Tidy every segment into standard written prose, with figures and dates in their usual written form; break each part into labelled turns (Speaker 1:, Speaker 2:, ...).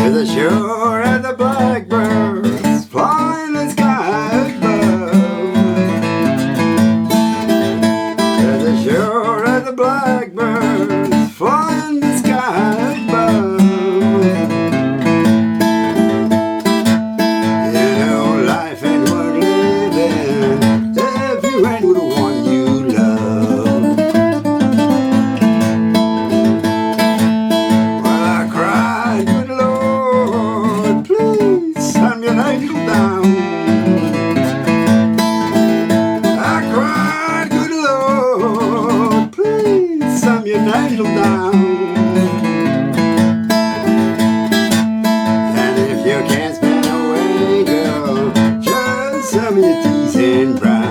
Speaker 1: To the shore and the blackbirds fly in the sky above. To the shore and the blackbirds fly in the sky above. You know life ain't worth living if you ain't with the one you love. Well, I cried, good Lord, please send me an angel down. I cried, good Lord, please send me an angel down. And if you can't spend away, girl, just send me a tease in brown.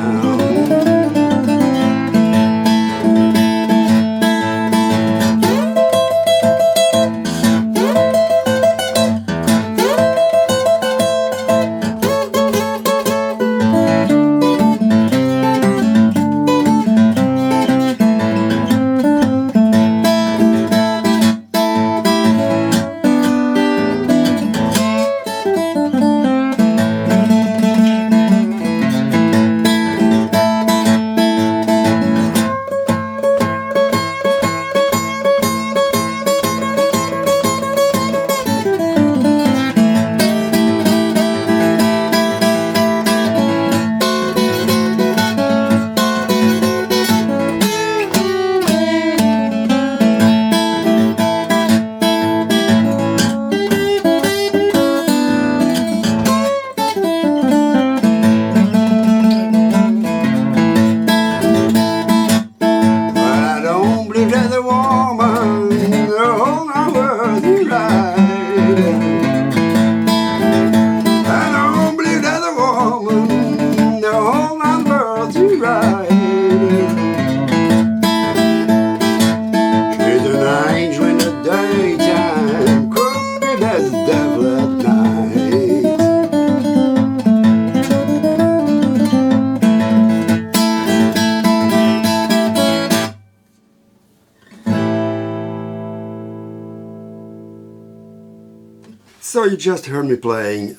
Speaker 1: So you just heard me playing,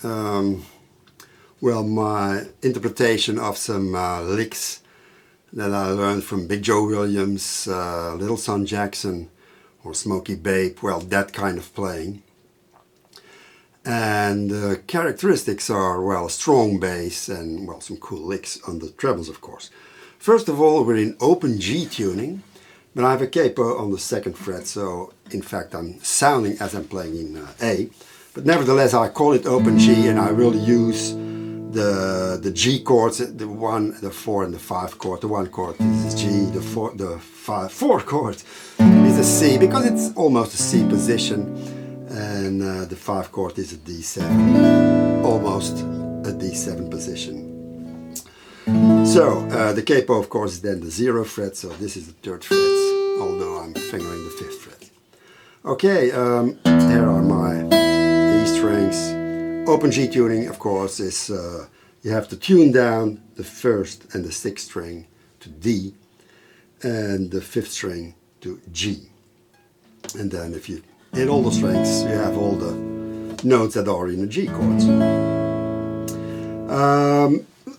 Speaker 1: well, my interpretation of some licks that I learned from Big Joe Williams, Little Son Jackson, or Smoky Babe, well, that kind of playing. And the characteristics are, well, strong bass and, well, some cool licks on the trebles, of course. First of all, we're in open G tuning, but I have a capo on the 2nd fret, so in fact I'm sounding as I'm playing in A. But nevertheless, I call it open G, and I will use the G chords, the 1, the 4, and the 5 chord. The 1 chord is G, the 4 chord is a C, because it's almost a C position, and the 5 chord is a D7, almost a D7 position. So the capo, of course, is then the 0 fret, so this is the 3rd fret, although I'm fingering the 5th fret. Okay, here are my E strings. Open G tuning, of course, is you have to tune down the 1st and the 6th string to D, and the 5th string to G. And then if you hit all the strings, you have all the notes that are in the G chords.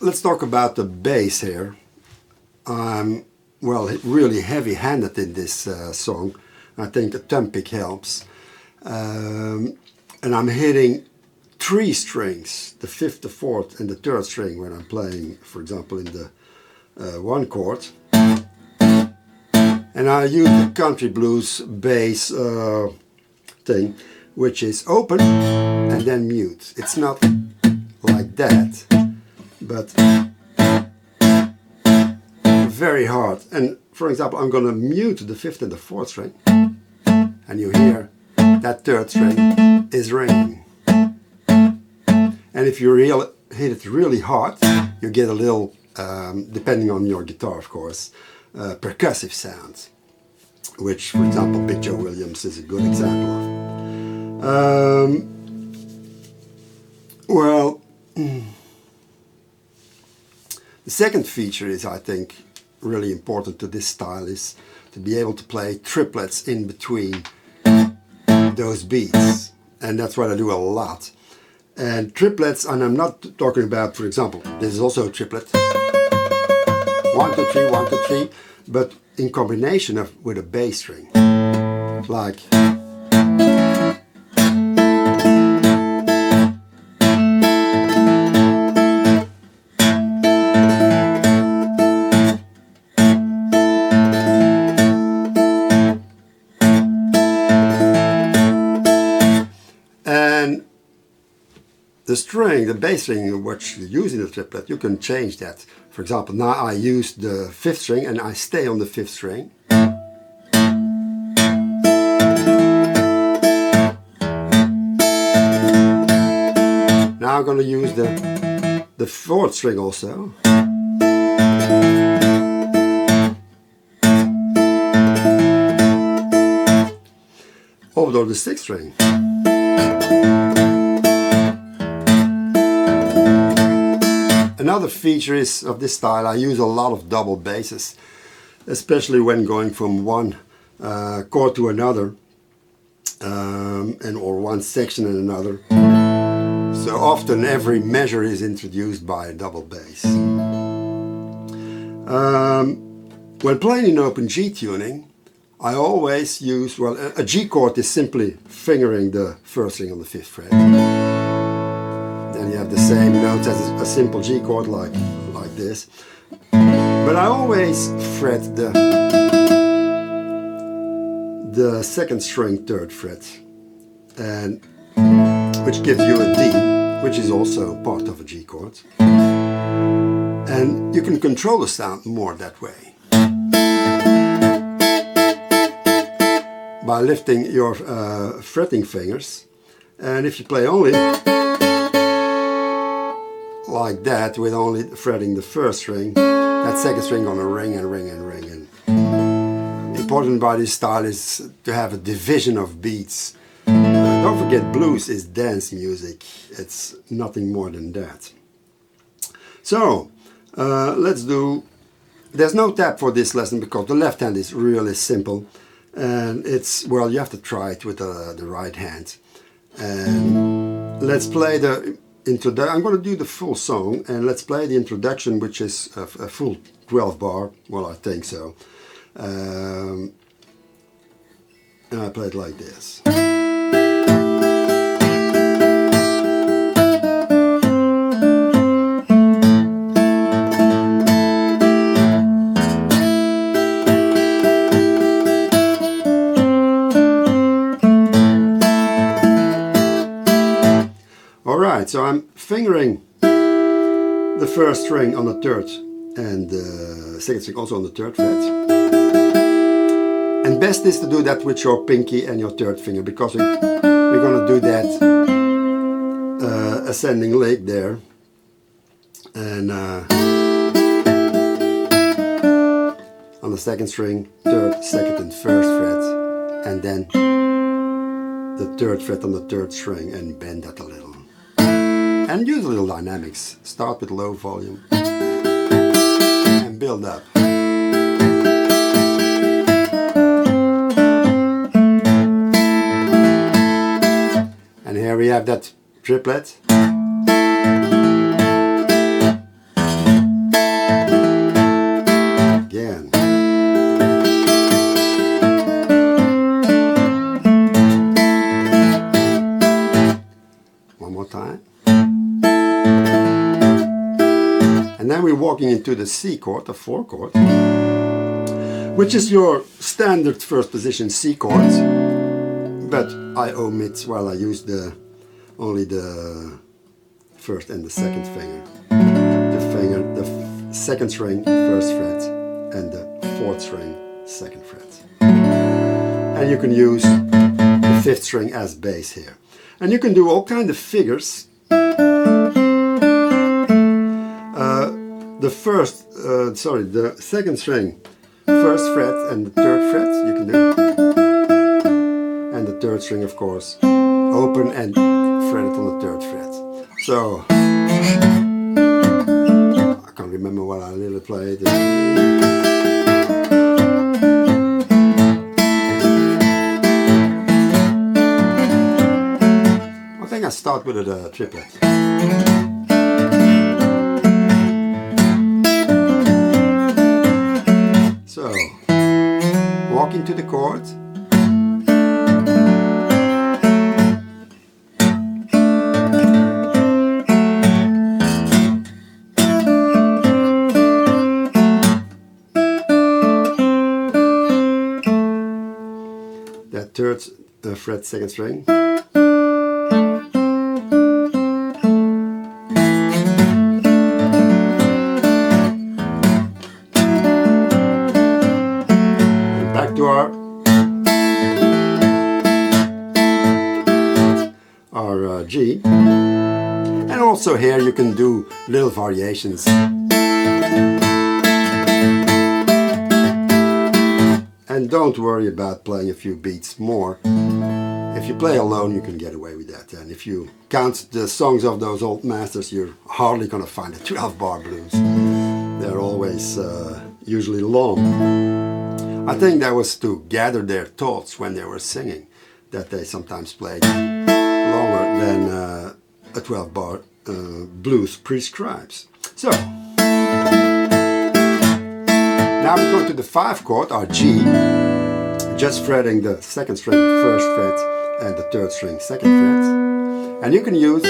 Speaker 1: Let's talk about the bass here. I'm, well, really heavy-handed in this song. I think the thumb pick helps. And I'm hitting 3 strings, the 5th, the 4th, and the 3rd string when I'm playing, for example, in the 1 chord. And I use the country blues bass thing, which is open and then mute. It's not like that, but very hard. And for example, I'm going to mute the 5th and the 4th string, and you hear that 3rd string is ringing. And if you hit it really hard, you get a little, depending on your guitar, of course, percussive sounds, which, for example, Big Joe Williams is a good example of. Well, the second feature is, I think, really important to this style, is to be able to play triplets in between those beats. and that's what I do a lot. And triplets, and I'm not talking about, for example, this is also a triplet. 1, 2, 3, 1, 2, 3, but in combination with a bass string. Like. And the string, the bass string, which you use in the triplet, you can change that. For example, now I use the 5th string and I stay on the 5th string. Now I'm going to use the 4th string also. Over the 6th string. Another feature is of this style, I use a lot of double basses, especially when going from one chord to another, or one section in another. So often every measure is introduced by a double bass. When playing in open G tuning, I always use, well, a G chord is simply fingering the 1st string on the 5th fret. Then you have the same notes as a simple G chord like this. But I always fret the 2nd string 3rd fret, and which gives you a D, which is also part of a G chord. And you can control the sound more that way. By lifting your fretting fingers, and if you play only like that, with only fretting the 1st string, that 2nd string gonna ring and ring and ring. And important by this style is to have a division of beats. Don't forget, blues is dance music. It's nothing more than that. So let's do. There's no tap for this lesson because the left hand is really simple. And it's, well, you have to try it with the right hand. And let's play the introduction. I'm going to do the full song, and let's play the introduction, which is a full 12 bar. Well, I think so. And I play it like this. Alright, so I'm fingering the 1st string on the 3rd and the 2nd string also on the 3rd fret. And best is to do that with your pinky and your 3rd finger, because we're going to do that ascending lick there. And on the 2nd string, 3rd, 2nd and 1st fret. And then the 3rd fret on the 3rd string, and bend that a little. And use a little dynamics. Start with low volume and build up. And here we have that triplet. Again. One more time. And then we're walking into the C chord, the 4 chord, which is your standard 1st position C chord, but I omit, well, I use only the 1st and the 2nd finger. The 2nd string, 1st fret, and the 4th string, 2nd fret. And you can use the 5th string as bass here. And you can do all kinds of figures. The 2nd string, 1st fret and the 3rd fret, you can do. And the 3rd string, of course, open and fret it on the 3rd fret. So, I can't remember what I really played. think I start with a triplet. So, walk into the chord. That third fret, second string. Back to our G, and also here you can do little variations. And don't worry about playing a few beats more. If you play alone, you can get away with that. And if you count the songs of those old masters, you're hardly gonna find a 12-bar blues. They're always usually long. I think that was to gather their thoughts when they were singing, that they sometimes played longer than a 12-bar blues prescribes. So, now we go to the 5 chord, our G, just fretting the second string, first fret, and the third string, second fret. And you can use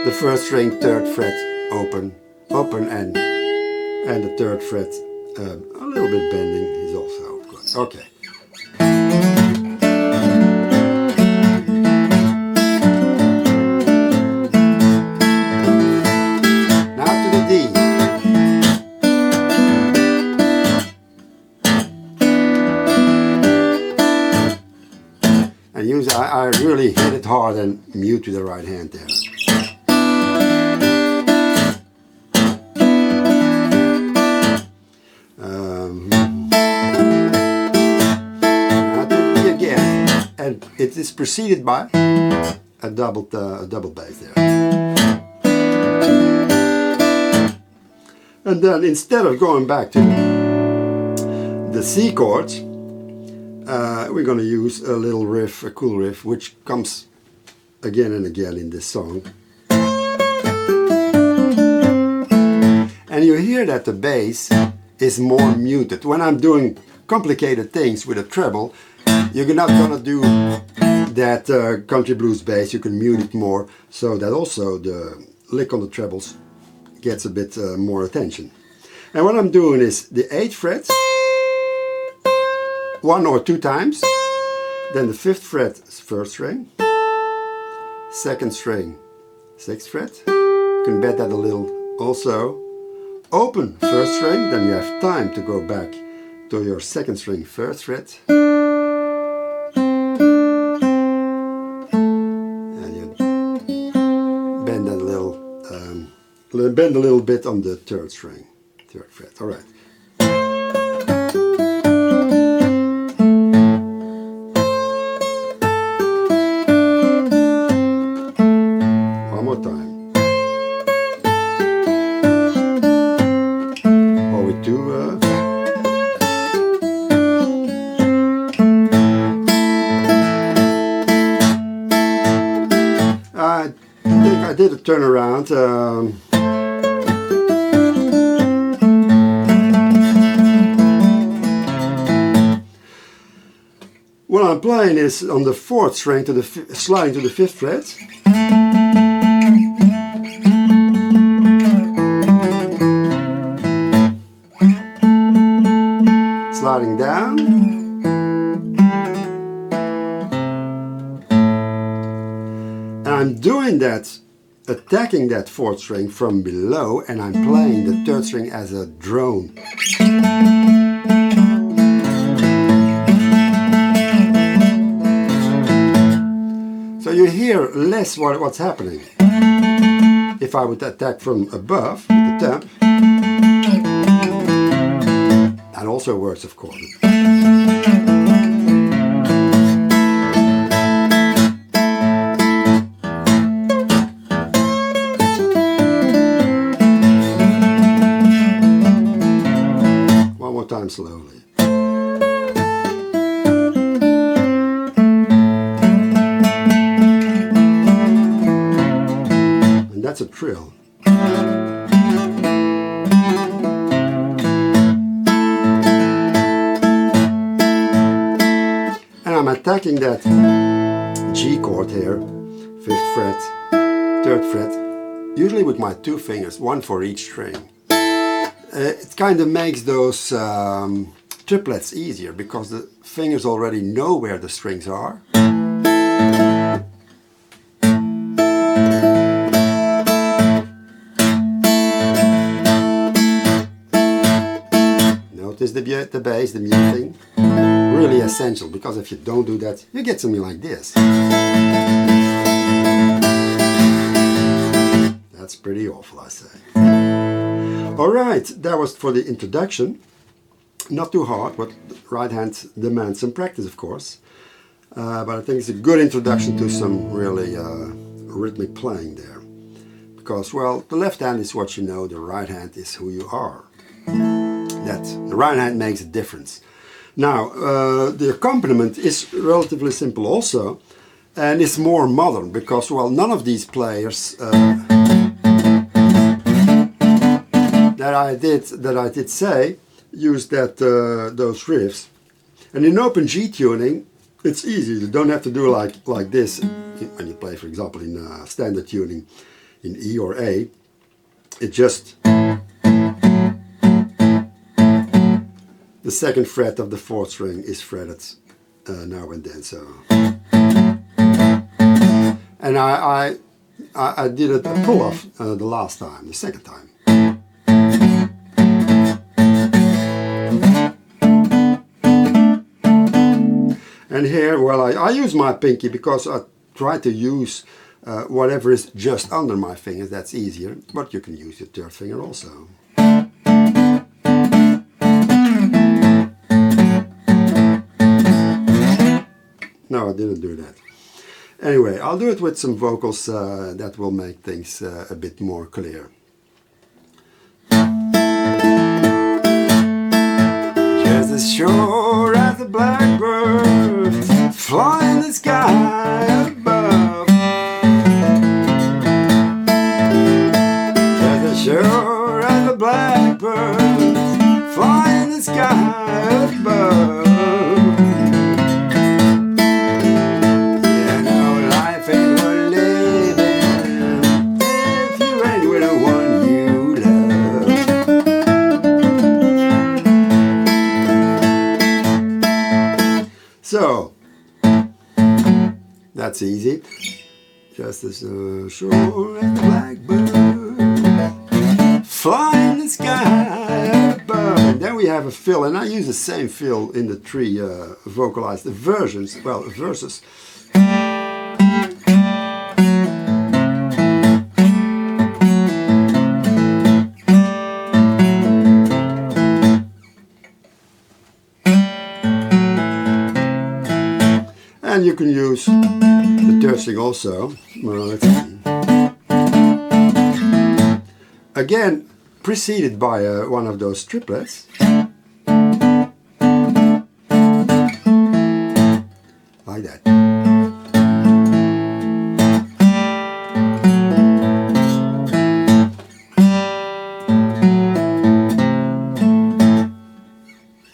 Speaker 1: the first string, third fret, open, and the third fret, a little bit bending is also good. Okay. Now to the D. And use, I really hit it hard and mute with the right hand there. Now to D again, and it is preceded by a double bass there. And then instead of going back to the C chords, we're going to use a little riff, a cool riff, which comes again and again in this song. And you hear that the bass is more muted. When I'm doing complicated things with a treble, you're not going to do that country blues bass. You can mute it more so that also the lick on the trebles gets a bit more attention. And what I'm doing is the 8th fret, 1 or 2 times, then the 5th fret, first string, 2nd string, 6th fret, you can bend that a little also, open first string, then you have time to go back to your 2nd string, 1st fret, and you bend that a little, bend a little bit on the 3rd string, 3rd fret, alright. I did a turnaround. What I'm playing is on the 4th string to the sliding to the 5th fret. Sliding down. And I'm doing that, attacking that 4th string from below, and I'm playing the 3rd string as a drone. So you hear less what's happening. If I would attack from above with the temp, that also works, of course. One more time slowly. a trill. And I'm attacking that G chord here, 5th fret, 3rd fret, usually with my 2 fingers, 1 for each string. It kind of makes those triplets easier because the fingers already know where the strings are. Notice the bass, the muting. Really essential, because if you don't do that, you get something like this. That's pretty awful, I say. Alright, that was for the introduction. Not too hard, but right hand demands some practice, of course. But I think it's a good introduction to some really rhythmic playing there. Because, well, the left hand is what you know, the right hand is who you are. The right hand makes a difference. Now, the accompaniment is relatively simple also, and it's more modern, because, well, none of these players that I did say use those riffs. And in open G tuning, it's easy. You don't have to do like this when you play, for example, in standard tuning in E or A. It just the 2nd fret of the 4th string is fretted now and then. So, and I did a pull off the last time, the 2nd time. And here, well, I use my pinky because I try to use whatever is just under my fingers. That's easier, but you can use your 3rd finger also. No, I didn't do that. Anyway, I'll do it with some vocals that will make things a bit more clear. Just as sure as the blackbird fly in the sky above, just as sure as the blackbird fly in the sky above. So, that's easy. Just as sure as the blackbird fly in the sky above. And then we have a fill, and I use the same fill in the 3 vocalized versions, well, verses. And you can use the 3rd string also. Well, let's see. Again, preceded by one of those triplets. Like that.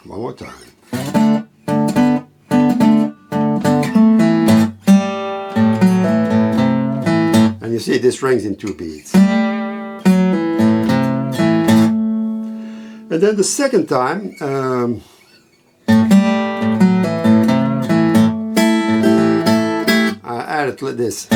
Speaker 1: One more time. And you see this rings in 2 beats. And then the 2nd time, I added this.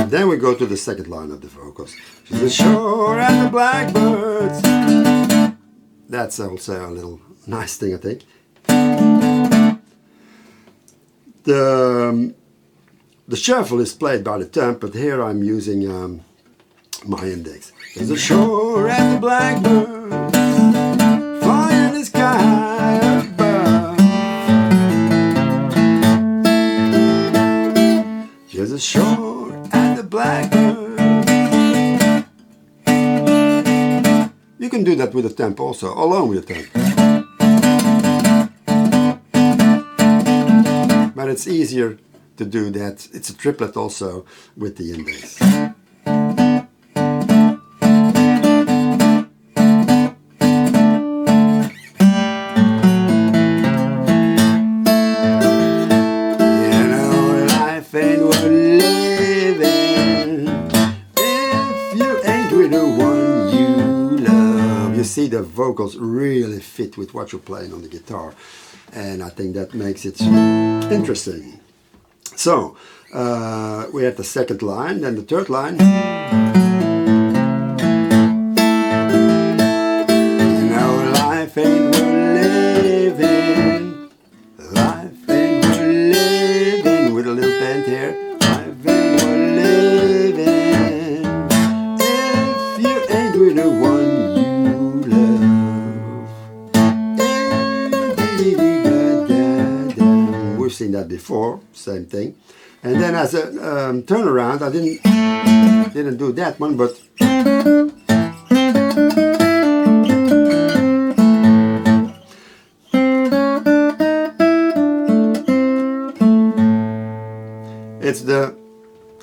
Speaker 1: Then we go to the 2nd line of the vocals. The shore and the blackbirds. That's also a little nice thing, I think. The shuffle is played by the thumb, but here I'm using my index. There's a shore and the blackbird fly in the sky above. There's a shore and the blackbird. You can do that with the tempo also, along with the tempo. But it's easier to do that. It's a triplet also with the in bass. See, the vocals really fit with what you're playing on the guitar, and I think that makes it interesting. So we had the second line, then the third line. You know, life ain't worth living, life ain't worth living, with a little bend here. Life ain't worth living if you ain't with the one. We've seen that before, same thing. And then as a turnaround, I didn't do that one, but it's the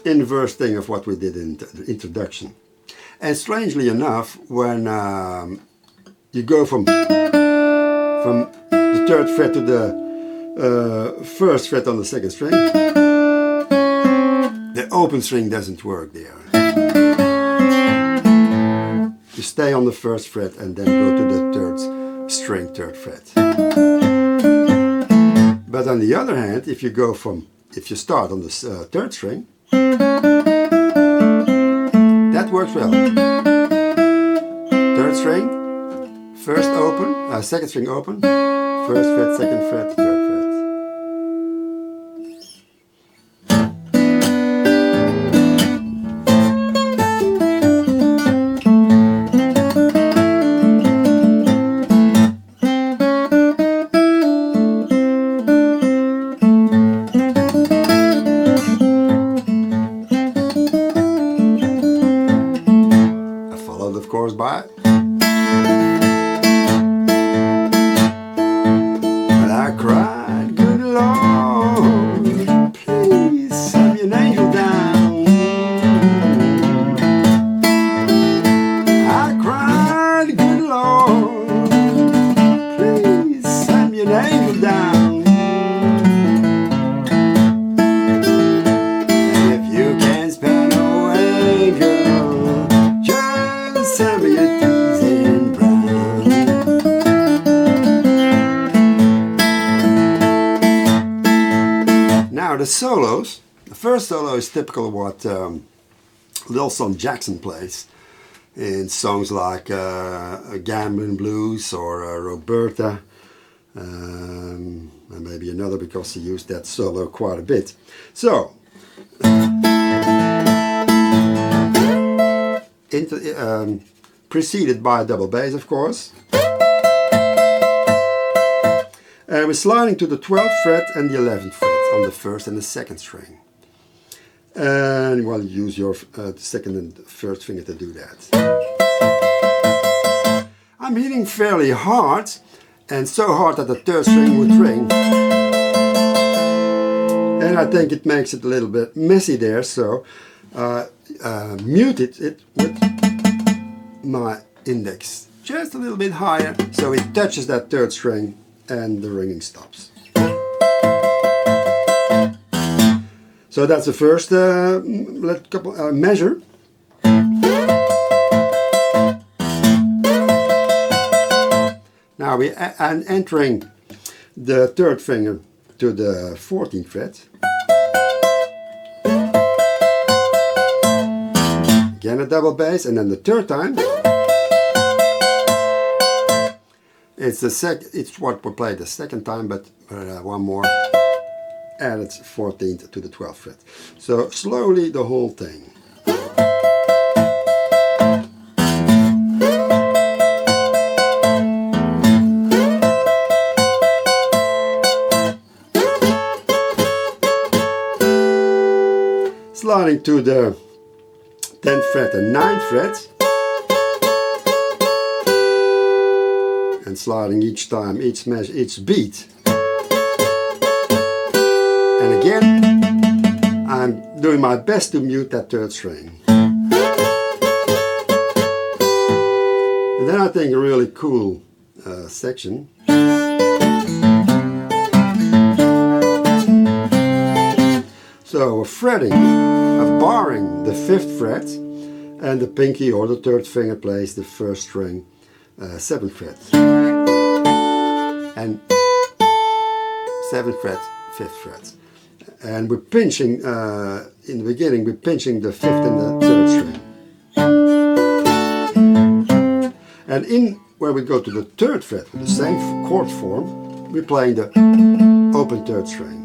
Speaker 1: inverse thing of what we did in the introduction. And strangely enough, when you go from the third fret to the first fret on the second string, the open string doesn't work there. You stay on the first fret and then go to the third string, third fret. But on the other hand, if you start on the third string, that works well. Third string, first open, second string open, first fret, second fret, third fret. Of course, by and I cried, good Lord, please send me an angel down. I cried, good Lord, please send me an angel down. And if you can't spell no angel, send me a teasing brown. Now the solos. The first solo is typical of what Lil Son Jackson plays in songs like Gambling Blues or Roberta, and maybe another, because he used that solo quite a bit. So preceded by a double bass, of course. We're sliding to the 12th fret and the 11th fret on the first and the second string. And well, use your second and first finger to do that. I'm hitting fairly hard, and so hard that the third string would ring. And I think it makes it a little bit messy there, so muted it with my index just a little bit higher, so it touches that third string and the ringing stops. So that's the first measure. Now we are entering the third finger to the 14th fret. Again a double bass, and then the third time it's what we play the second time, but one more added 14th to the 12th fret. So slowly the whole thing. Sliding to the 10th fret and 9th fret, and sliding each time, each measure, each beat, and again I'm doing my best to mute that third string. And then I think a really cool section. So fretting, barring the 5th fret, and the pinky or the third finger plays the first string, 7th fret. And 7th fret, 5th fret. And we're pinching, in the beginning, we're pinching the 5th and the 3rd string. And when we go to the 3rd fret, with the same chord form, we're playing the open 3rd string.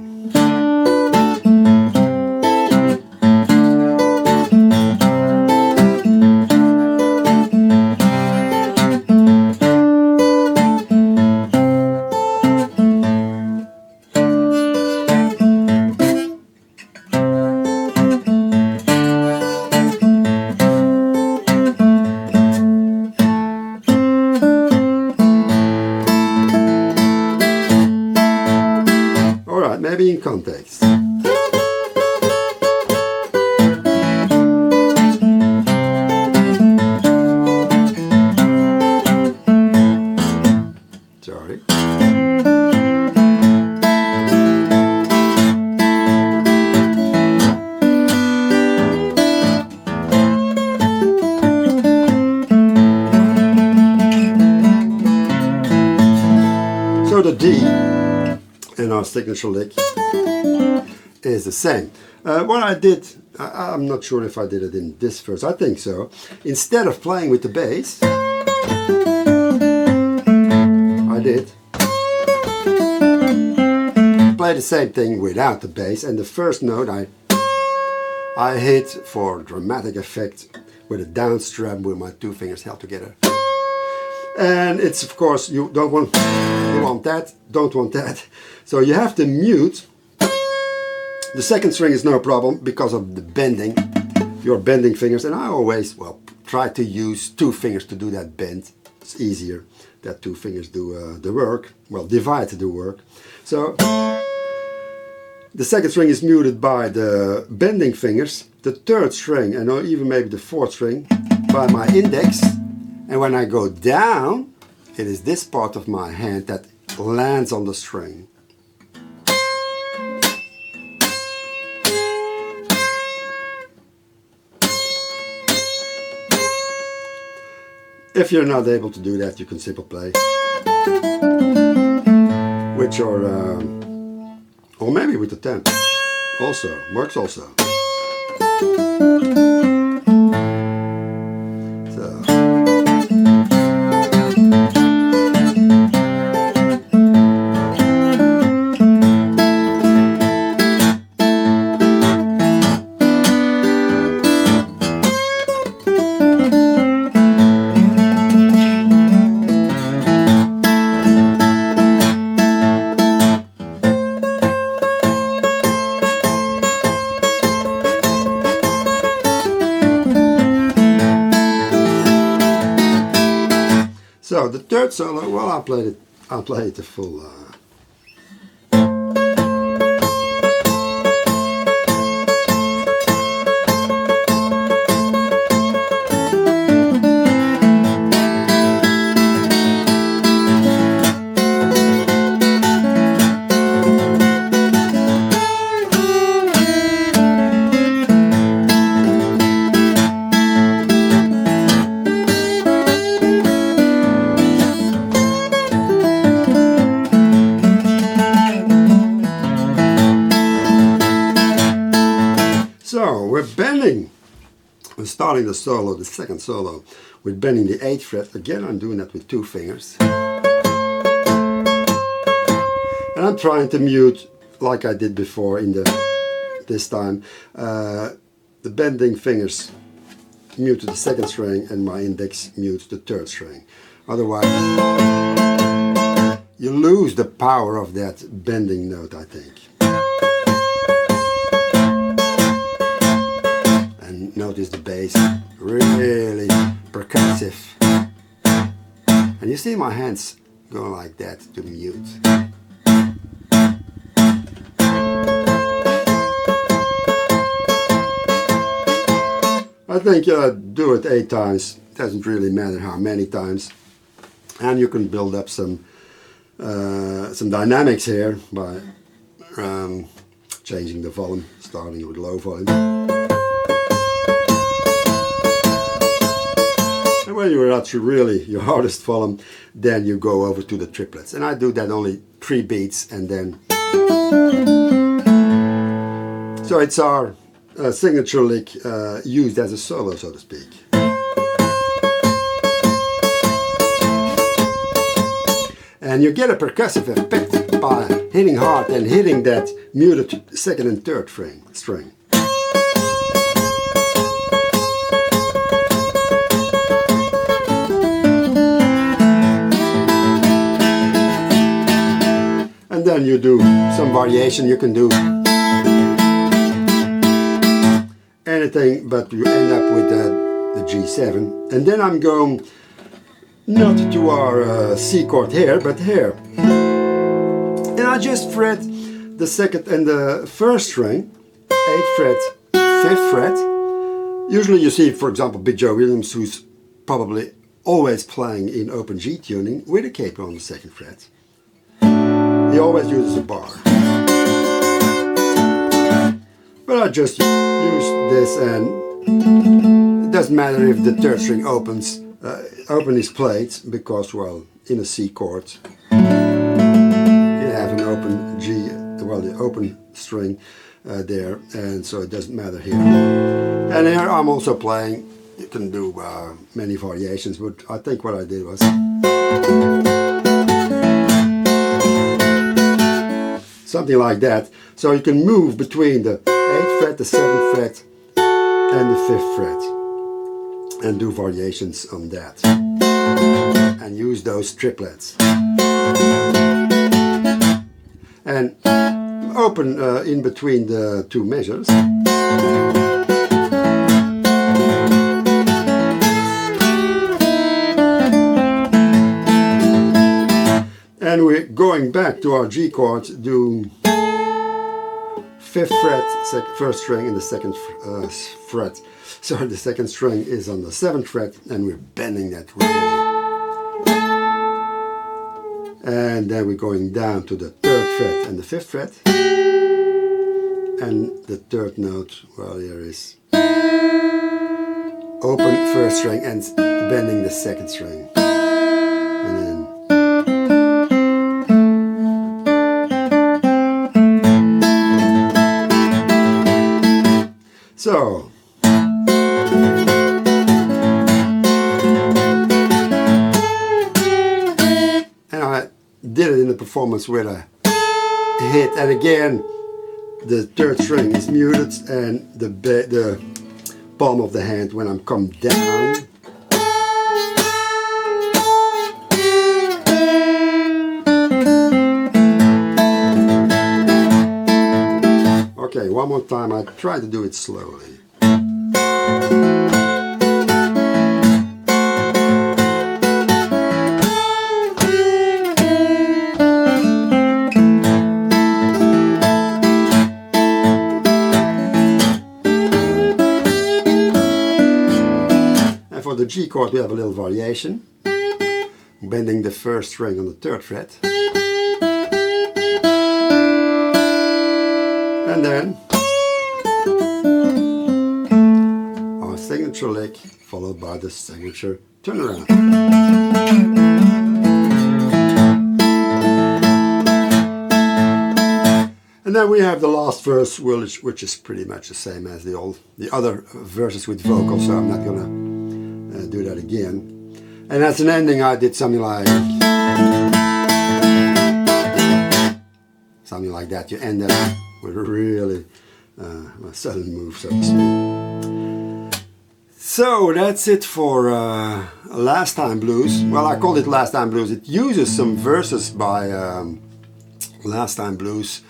Speaker 1: Maybe in context. Sorry. So the D in our signature lick is the same. What I did, I'm not sure if I did it in this verse, I think so. Instead of playing with the bass, I did play the same thing without the bass, and the first note I hit for dramatic effect with a down strum with my 2 fingers held together. And it's, of course, you want that, don't want that. So you have to mute. The 2nd string is no problem because of the bending, your bending fingers. And I always, try to use 2 fingers to do that bend. It's easier that 2 fingers do the work, divide the work. So the 2nd string is muted by the bending fingers, the 3rd string, and even maybe the 4th string by my index. And when I go down, it is this part of my hand that lands on the string. If you're not able to do that, you can simply play with your, or maybe with the 10th. Also, works also. So the 3rd solo, I'll play it the full. So we're bending. We're starting the solo, the 2nd solo, with bending the 8th fret. Again, I'm doing that with 2 fingers. And I'm trying to mute, like I did before this time, the bending fingers mute the 2nd string and my index mute the 3rd string. Otherwise, you lose the power of that bending note, I think. Notice the bass, really percussive. And you see my hands go like that to mute. I think do it 8 times. Doesn't really matter how many times. And you can build up some dynamics here by changing the volume, starting with low volume. And when you're at really your hardest volume, then you go over to the triplets. And I do that only 3 beats and then. So it's our signature lick used as a solo, so to speak. And you get a percussive effect by hitting hard and hitting that muted second and third string. And then you do some variation. You can do anything, but you end up with the G7. And then I'm going not to our C chord here, but here. And I just fret the second and the first string, 8th fret, 5th fret. Usually you see, for example, Big Joe Williams, who's probably always playing in open G tuning with a capo on the 2nd fret. He always uses a bar. But I just use this, and it doesn't matter if the 3rd string open is played, because, well, in a C chord you have an open G, well, the open string there, and so it doesn't matter here. And here I'm also playing, you can do many variations, but I think what I did was something like that. So you can move between the 8th fret, the 7th fret and the 5th fret and do variations on that and use those triplets and open in between the 2 measures. And we're going back to our G chord, do 5th fret, 1st string in the 2nd fret. So the 2nd string is on the 7th fret, and we're bending that really. And then we're going down to the 3rd fret and the 5th fret. And the 3rd note, well, here is open 1st string and bending the 2nd string. And then so, and I did it in the performance with a hit, and again the 3rd string is muted, and the palm of the hand when I'm come down. Okay, one more time. I try to do it slowly. And for the G chord we have a little variation. Bending the 1st string on the 3rd fret. And then our signature lick followed by the signature turnaround. And then we have the last verse, which is pretty much the same as the other verses with vocals, so I'm not gonna do that again. And as an ending I did something like that. You end up with a really sudden move, so to speak. So that's it for Last Time Blues. Well, I called it Last Time Blues. It uses some verses by Last Time Blues,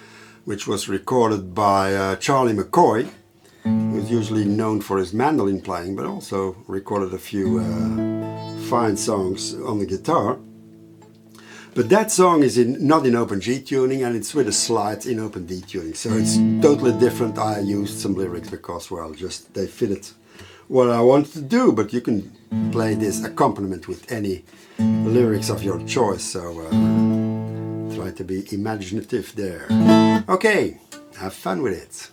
Speaker 1: which was recorded by Charlie McCoy, who's usually known for his mandolin playing, but also recorded a few fine songs on the guitar. But that song is not in open G tuning, and it's with a slide in open D tuning. So it's totally different. I used some lyrics because, well, just they fitted what I wanted to do, but you can play this accompaniment with any lyrics of your choice, so try to be imaginative there. Okay, have fun with it.